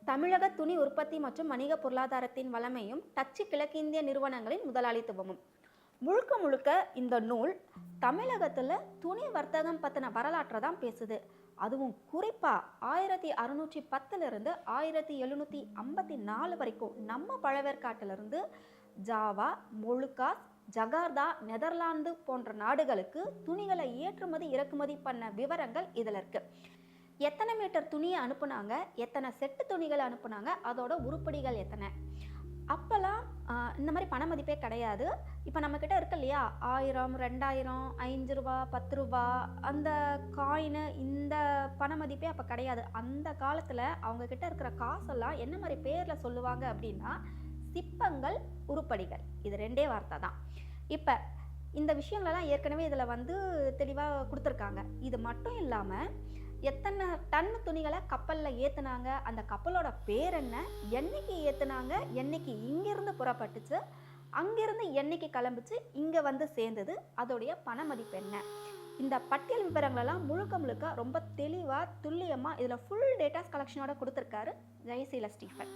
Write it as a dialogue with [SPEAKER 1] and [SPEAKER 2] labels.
[SPEAKER 1] தமிழக துணி உற்பத்தி மற்றும் வணிக பொருளாதாரத்தின் வளமையும் டச்சு கிழக்கிந்திய நிறுவனங்களின் முதலாளித்துவமும். முழுக்க முழுக்க இந்த நூல் தமிழகத்தில் துணி வர்த்தகம் பற்றின வரலாற்றை தான் பேசுது. அதுவும் குறிப்பாக 1610 1754 வரைக்கும் நம்ம பழவேற்காட்டிலிருந்து ஜாவா, மொழுக்காஸ், ஜகார்தா, நெதர்லாந்து போன்ற நாடுகளுக்கு துணிகளை ஏற்றுமதி இறக்குமதி பண்ண விவரங்கள் இதில் இருக்குது. எத்தனை மீட்டர் துணியை அனுப்புனாங்க, எத்தனை செட்டு துணிகளை அனுப்புனாங்க, அதோட உருப்படிகள் எத்தனை. அப்போல்லாம் இந்த மாதிரி பண மதிப்பே கிடையாது. இப்போ நம்மக்கிட்ட இருக்கு இல்லையா, 1000, 2000, 5 ரூபா, 10 ரூபா, அந்த காயினு, இந்த பண மதிப்பே அப்போ கிடையாது. அந்த காலத்தில் அவங்கக்கிட்ட இருக்கிற காசெல்லாம் என்ன மாதிரி பேரில் சொல்லுவாங்க அப்படின்னா, சிப்பங்கள், உருப்படிகள். இது ரெண்டே வார்த்தை தான். இப்போ இந்த விஷயங்களெல்லாம் ஏற்கனவே இதில் தெளிவாக கொடுத்துருக்காங்க. இது மட்டும் இல்லாமல் எத்தனை டன் துணிகளை கப்பலில் ஏற்றுனாங்க, அந்த கப்பலோட பேர் என்ன, என்னைக்கு ஏற்றுனாங்க, என்னைக்கு இங்கேருந்து புறப்பட்டுச்சு, அங்கேருந்து என்னைக்கு கிளம்பிச்சு இங்கே சேர்ந்தது, அதோடைய பண மதிப்பு என்ன. இந்த பட்டியல் விவரங்களெல்லாம் முழுக்க முழுக்க ரொம்ப தெளிவாக துல்லியமாக இதில் ஃபுல் டேட்டாஸ் கலெக்ஷனோட கொடுத்துருக்காரு ஜெயசீல ஸ்டீஃபன்.